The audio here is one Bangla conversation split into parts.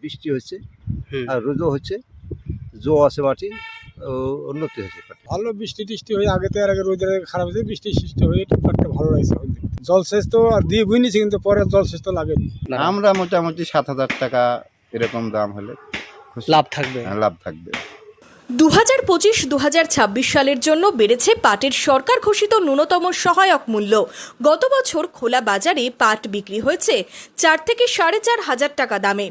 বৃষ্টি হচ্ছে আর রোদও হচ্ছে, জো আছে মাটি, উন্নতি হয়েছে। ভালো বৃষ্টি টিষ্টি হয়ে আগে রোদের খারাপ হয়েছে, বৃষ্টি সৃষ্টি হয়ে একটু পাটটা ভালো লাগছে। জলসেচ তো আর দিয়ে বুঝিয়েছি, কিন্তু পরে জলসেচ তো লাগেনি। আমরা মোটামুটি 7,000 টাকা এরকম দাম হলে লাভ থাকবে। লাভ থাকবে। 2025-2026 সালের জন্য বেড়েছে পাটের সরকার ঘোষিত ন্যূনতম সহায়ক মূল্য। গত বছর খোলা বাজারে পাট বিক্রি হয়েছে 4 থেকে 4,500 হাজার টাকা দামে।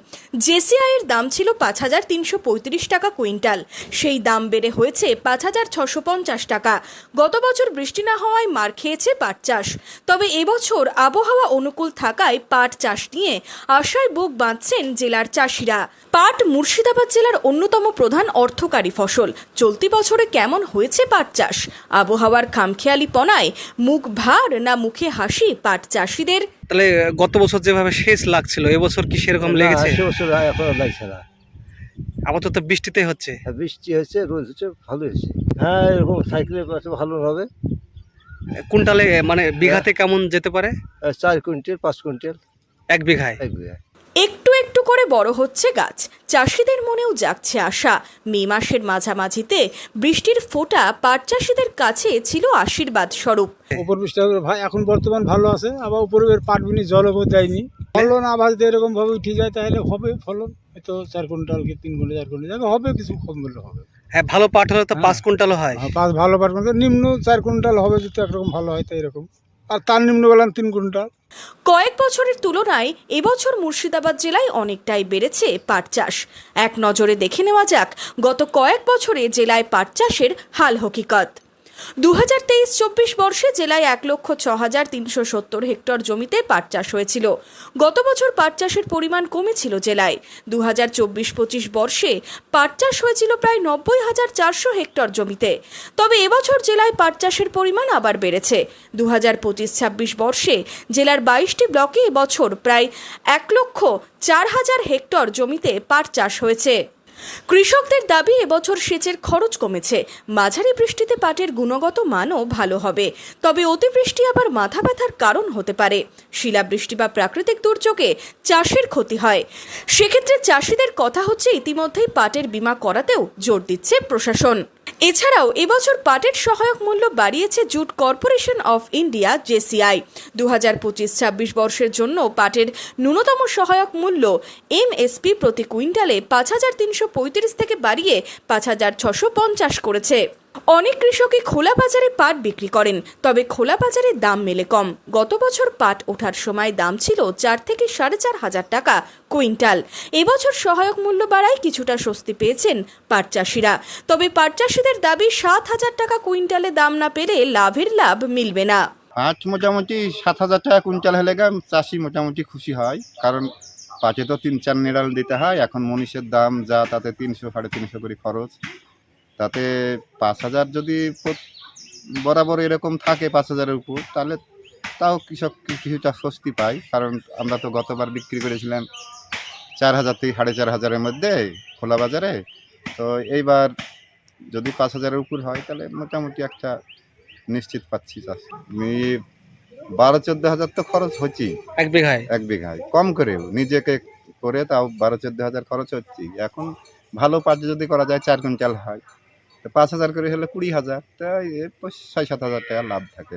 জেসিআই এর দাম ছিল 5,335 টাকা কুইন্টাল, সেই দাম বেড়ে হয়েছে 5,650 টাকা। গত বছর বৃষ্টি না হওয়ায় মার খেয়েছে পাট চাষ, তবে এবছর আবহাওয়া অনুকূল থাকায় পাট চাষ নিয়ে আশায় বুক বাঁধছেন জেলার চাষিরা। পাট মুর্শিদাবাদ জেলার অন্যতম প্রধান অর্থকারী ফসল। চলতি বছরে কেমন হয়েছে পাট চাষ? আবহাওয়ার খামখেয়ালিপনায় মুখ ভার না মুখে হাসি পাট চাষিদের? তাহলে গত বছর যেভাবে সেচ লাগছিল এবছর কি সেরকম লেগেছে? বছর এখন লাগছে না, আপাতত বৃষ্টিতে হচ্ছে। বৃষ্টি হচ্ছে, রোদ হচ্ছে, ভালো হয়েছে। হ্যাঁ, এরকম সাইকেলের পাশে ভালো হবে। কুইন্টালে মানে বিঘাতে কেমন যেতে পারে? 4 কুইন্টাল 5 কুইন্টাল এক বিঘায়। একটু একটু করে বড় হচ্ছে গাছ, চাষিদের মনেও জাগছে আশা। মে মাসের মাঝামাঝিতে বৃষ্টির ফোঁটা পাট চাষিদের কাছে ছিল আশীর্বাদ স্বরূপ। উপর বৃষ্টি হবে ভাই, এখন বর্তমান ভালো আছে, আবার উপরে পাট বিনি জলও দেয়নি। ফলন আবার যদি এরকম ভাবে উঠে যায় তাহলে হবে ফলন, হয়তো 4 কুইন্টাল কি 3 কুইন্টাল 4 কুইন্টাল হবে, কিছু কম মূল্য হবে। হ্যাঁ, ভালো পাট হলে তো 5 কুইন্টালও হয়। ভালো পাট মানে নিম্ন 4 কুইন্টাল হবে, যদি একরকম ভালো হয় তাই এরকম, আর তার নিম্ন বললাম 3 কুইন্টাল। কয়েক বছরের তুলনায় এবছর মুর্শিদাবাদ জেলায় অনেকটাই বেড়েছে পাট চাষ। এক নজরে দেখে নেওয়া যাক গত কয়েক বছরে জেলায় পাট চাষের হাল হকিকত। 2023-24 বর্ষে জেলায় 1,06,370 হেক্টর জমিতে পাট চাষ হয়েছিল। গত বছর পাট চাষের পরিমাণ কমেছিল জেলায়। 2024-25 বর্ষে পাট চাষ হয়েছিল প্রায় 90,400 হেক্টর জমিতে। তবে এবছর জেলায় পাট চাষের পরিমাণ আবার বেড়েছে। 2025-26 বর্ষে জেলার 22টি ব্লকে এবছর প্রায় 1,04,000 হেক্টর জমিতে পাট চাষ হয়েছে। কৃষকদের দাবি এবছর সেচের খরচ কমেছে, মাঝারি বৃষ্টিতে পাটের গুণগত মানও ভালো হবে। তবে অতিবৃষ্টি আবার মাথা ব্যথার কারণ হতে পারে। শিলাবৃষ্টি বা প্রাকৃতিক দুর্যোগে চাষের ক্ষতি হয়, সেক্ষেত্রে চাষিদের কথা হচ্ছে ইতিমধ্যেই পাটের বীমা করাতেও জোর দিচ্ছে প্রশাসন। এছাড়াও এবছর পাটের সহায়ক মূল্য বাড়িয়েছে jute corporation of India JCI. 2025-26 বর্ষের জন্য পাটের ন্যূনতম সহায়ক মূল্য এমএসপি প্রতি কুইন্টালে 5,335 থেকে বাড়িয়ে 5,650 করেছে। অনেক কৃষকই খোলা বাজারে পাট বিক্রি করেন, তবে খোলা বাজারে দাম মেলে কম। গত বছর পাট ওঠার সময় দাম ছিল 4 থেকে 4,500 হাজার টাকা কুইন্টাল। এবছর সহায়ক মূল্য বাড়ায় কিছুটা স্বস্তি পেয়েছেন পাট চাষিরা। তবে পাট চাষিদের দাবি 7,000 টাকা কুইন্টালে দাম না পেলে লাভের লাভ মিলবে না। পাট মোটামুটি 7,000 টাকা কুইন্টাল হলে চাষি মোটামুটি খুশি হয়, কারণ পাটে তো 3-4 নিড়াল দিতে হয়। এখন মনীষের দাম যা, তাতে 300-350 করে খরচ। তাতে 5,000 যদি বরাবর এরকম থাকে 5,000-এর উপর, তাহলে তাও কৃষক কিছুটা স্বস্তি পায়। কারণ আমরা তো গতবার বিক্রি করেছিলাম 4,000 থেকে 4,500-এর মধ্যে খোলা বাজারে। তো এইবার যদি 5,000-এর উপর হয় তাহলে মোটামুটি একটা নিশ্চিত পাচ্ছি চাষ। 12-14 হাজার তো খরচ হচ্ছি এক বিঘায় কম করেও, নিজেকে করে তাও 12-14 হাজার খরচ হচ্ছে। এখন ভালো পাট যদি করা যায় 4 কুইন্টাল হয়, 5,000 করে হলে 20,000, তাই 6-7 হাজার টাকা লাভ থাকে।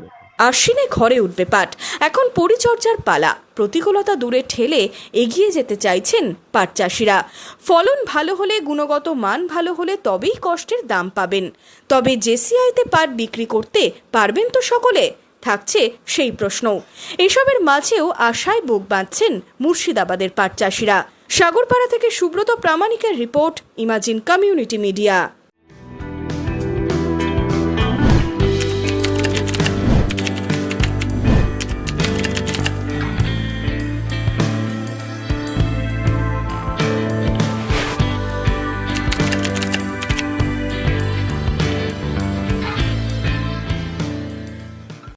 আশ্বিনে ঘরে উঠবে পাট, এখন পরিচর্যার পালা। প্রতিকূলতা দূরে ঠেলে এগিয়ে যেতে চাইছেন পাট চাষিরা। ফলন ভালো হলে, গুণগত মান ভালো হলে তবেই কষ্টের দাম পাবেন। তবে জেসিআইতে পাট বিক্রি করতে পারবেন তো সকলে? থাকছে সেই প্রশ্ন। এসবের মাঝেও আশায় বুক বাঁধছেন মুর্শিদাবাদের পাট চাষিরা। সাগরপাড়া থেকে সুব্রত প্রামাণিকের রিপোর্ট, ইমাজিন কমিউনিটি মিডিয়া।